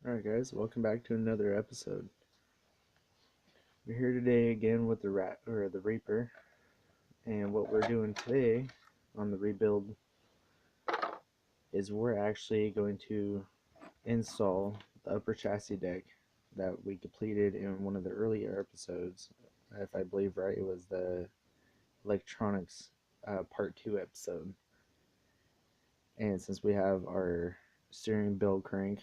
Alright guys, welcome back to another episode. We're here today again with the Reaper, and what we're doing today on the rebuild is we're actually going to install the upper chassis deck that we completed in one of the earlier episodes. If I believe right, it was the electronics part 2 episode. And since we have our steering build crank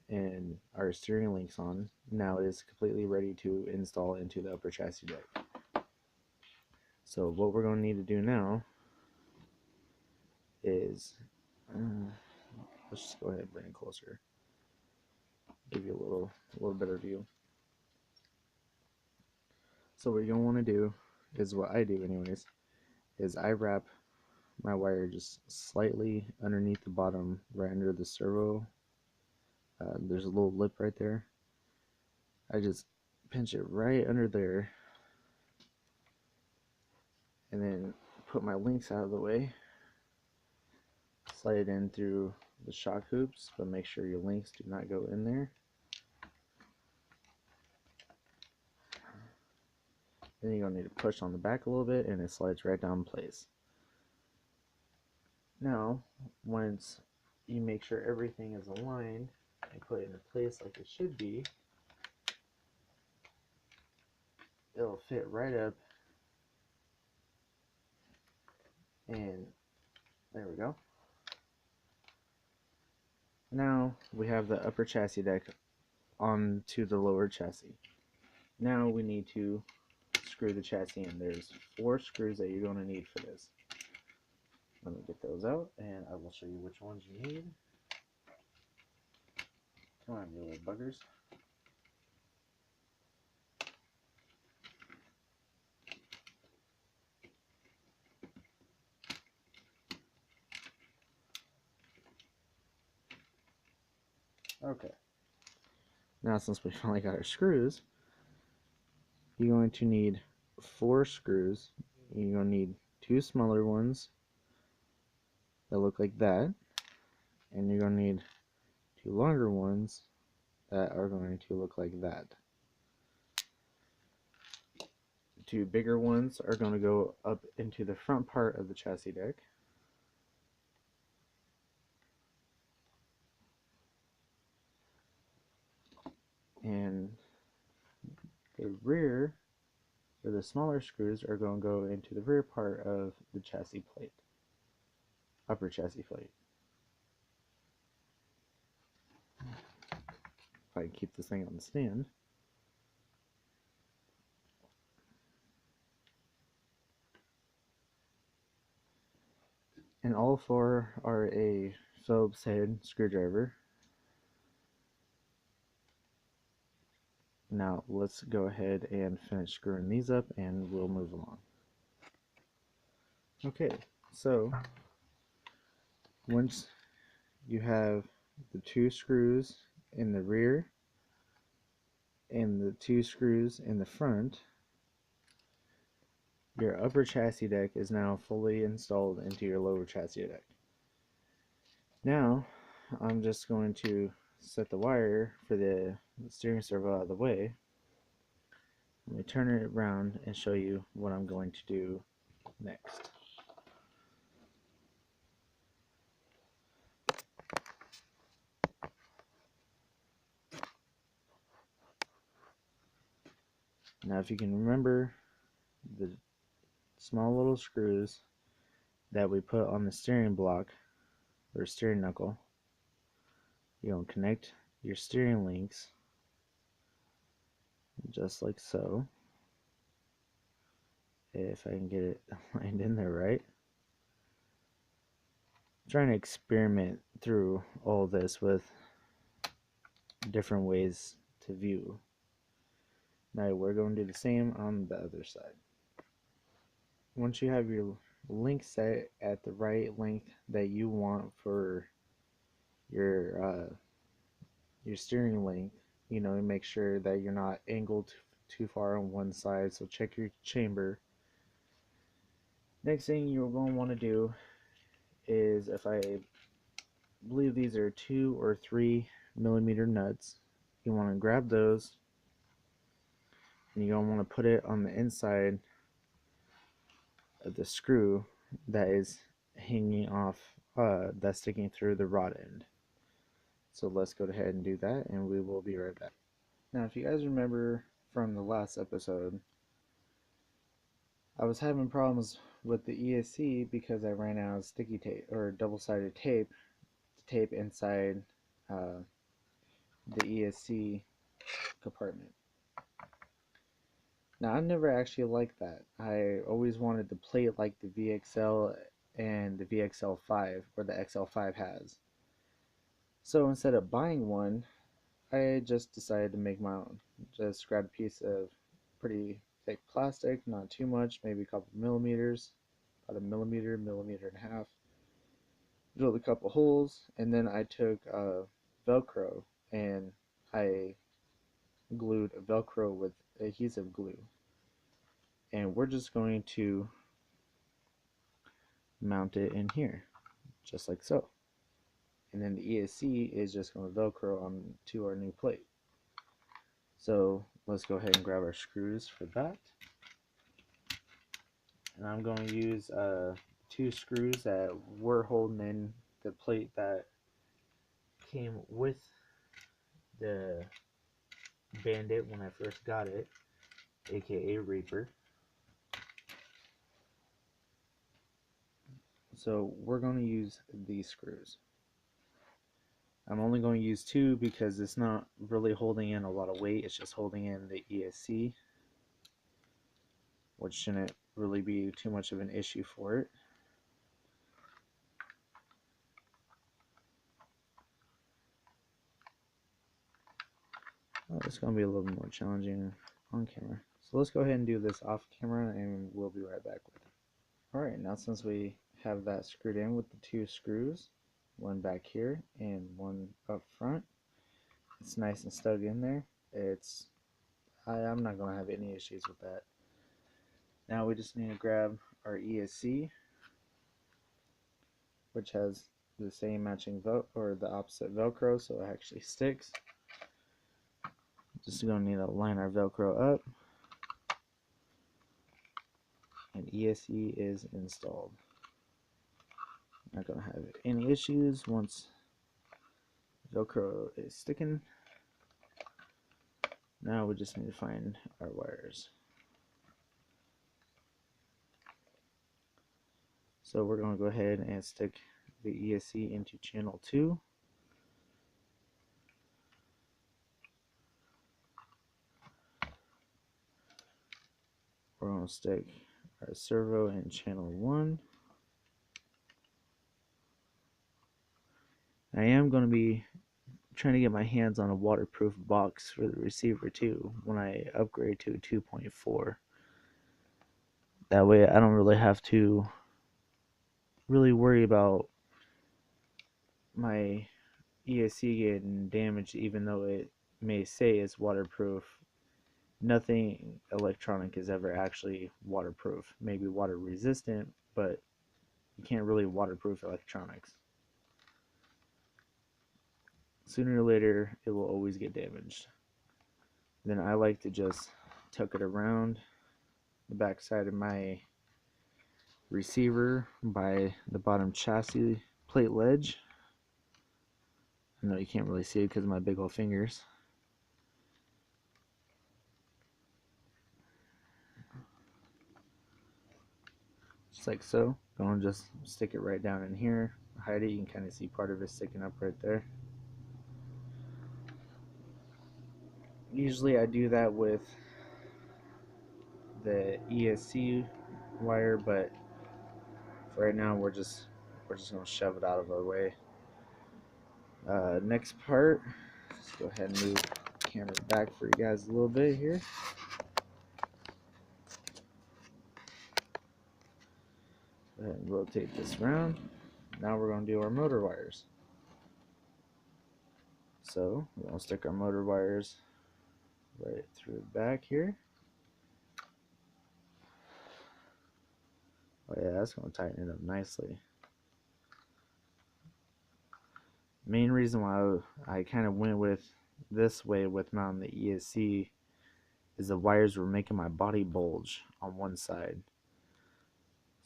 and our steering links on, now it is completely ready to install into the upper chassis deck. So what we're going to need to do now is, let's just go ahead and bring it closer, give you a little better view. So what you're going to want to do is what I do anyways, is I wrap my wire just slightly underneath the bottom, right under the servo. There's a little lip right there. I just pinch it right under there and then put my links out of the way, slide it in through the shock hoops, but make sure your links do not go in there. Then you're going to need to push on the back a little bit and it slides right down in place. Now, once you make sure everything is aligned and put it into place like it should be, it'll fit right up, and there we go. Now we have the upper chassis deck onto the lower chassis. Now we need to screw the chassis in. There's 4 screws that you're going to need for this. Let me get those out and I will show you which ones you need. Come on, you little buggers. Okay. Now since we finally got our screws, you're going to need 4 screws. You're going to need 2 smaller ones that look like that, and you're going to need 2 longer ones that are going to look like that. The 2 bigger ones are going to go up into the front part of the chassis deck. And the rear, or the smaller screws, are going to go into the rear part of the chassis plate, upper chassis plate. If I can keep this thing on the stand. And all 4 are a Phillips head screwdriver. Now let's go ahead and finish screwing these up and we'll move along. Okay, so once you have the 2 screws in the rear and the 2 screws in the front, your upper chassis deck is now fully installed into your lower chassis deck. Now I'm just going to set the wire for the steering servo out of the way. Let me turn it around and show you what I'm going to do next. Now if you can remember the small little screws that we put on the steering block or steering knuckle, you're going to connect your steering links just like so. If I can get it aligned in there right. I'm trying to experiment through all this with different ways to view. Now we're going to do the same on the other side. Once you have your link set at the right length that you want for your steering length, you know, make sure that you're not angled too far on one side, so check your chamber. Next thing you're going to want to do is, if I believe these are 2 or 3 millimeter nuts, you want to grab those and you're going to want to put it on the inside of the screw that is hanging off, that's sticking through the rod end. So let's go ahead and do that, and we will be right back. Now, if you guys remember from the last episode, I was having problems with the ESC because I ran out of sticky tape or double-sided tape to tape inside the ESC compartment. Now, I never actually liked that. I always wanted to plate it like the VXL and the VXL5 or the XL5 has. So instead of buying one, I just decided to make my own. Just grab a piece of pretty thick plastic, not too much, maybe a couple millimeters, about a millimeter, millimeter and a half. Drilled a couple holes, and then I took Velcro and I glued Velcro with adhesive glue. And we're just going to mount it in here, just like so. And then the ESC is just going to Velcro onto our new plate. So let's go ahead and grab our screws for that. And I'm going to use 2 screws that were holding in the plate that came with the Bandit when I first got it, aka Reaper. So we're going to use these screws. I'm only going to use 2 because it's not really holding in a lot of weight, it's just holding in the ESC, which shouldn't really be too much of an issue for it. Oh, it's going to be a little more challenging on camera. So let's go ahead and do this off camera and we'll be right back with it. Alright, now since we have that screwed in with the 2 screws, one back here and one up front, it's nice and stuck in there. I'm not going to have any issues with that. Now we just need to grab our ESC, which has the same matching or the opposite Velcro, so it actually sticks. Just going to need to line our Velcro up, and ESC is installed. Not going to have any issues once Velcro is sticking. Now we just need to find our wires. So we're going to go ahead and stick the ESC into channel 2. We're going to stick our servo in channel 1. I am going to be trying to get my hands on a waterproof box for the receiver too when I upgrade to 2.4. That way I don't really have to worry about my ESC getting damaged, even though it may say it's waterproof. Nothing electronic is ever actually waterproof. Maybe water resistant, but you can't really waterproof electronics. Sooner or later it will always get damaged. Then I like to just tuck it around the back side of my receiver by the bottom chassis plate ledge. I know you can't really see it because of my big old fingers. Just like so. Going to just stick it right down in here, hide it. You can kind of see part of it sticking up right there. Usually I do that with the ESC wire, but for right now we're just gonna shove it out of our way. Next part, let's go ahead and move the camera back for you guys a little bit here. Go ahead and rotate this around. Now we're going to do our motor wires. So we're going to stick our motor wires right through the back here. Oh yeah, that's going to tighten it up nicely. Main reason why I kind of went with this way with mounting the ESC is the wires were making my body bulge on one side.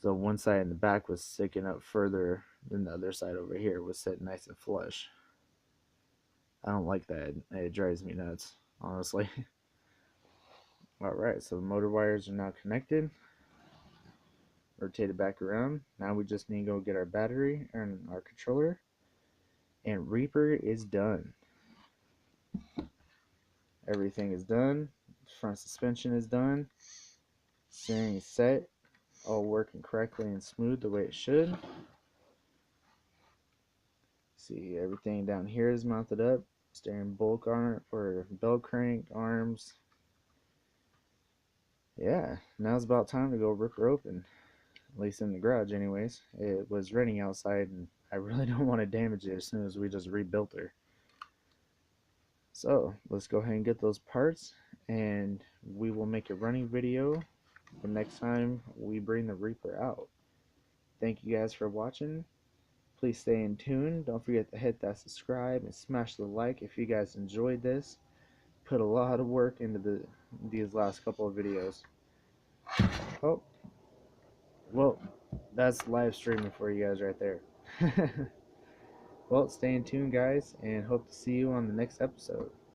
So one side in the back was sticking up further than the other side over here was sitting nice and flush. I don't like that. It drives me nuts, honestly. Alright, so the motor wires are now connected. Rotate it back around. Now we just need to go get our battery and our controller. And Reaper is done. Everything is done. Front suspension is done. Steering is set. All working correctly and smooth the way it should. See, everything down here is mounted up. Steering bulk arm or bell crank arms. Yeah, now's about time to go rip her open. At least in the garage anyways. It was raining outside and I really don't want to damage it as soon as we just rebuilt her. So let's go ahead and get those parts, and we will make a running video the next time we bring the Reaper out. Thank you guys for watching. Please stay in tune. Don't forget to hit that subscribe and smash the like if you guys enjoyed this. Put a lot of work into these last couple of videos. Oh, well, that's live streaming for you guys right there. Well, stay in tune, guys, and hope to see you on the next episode.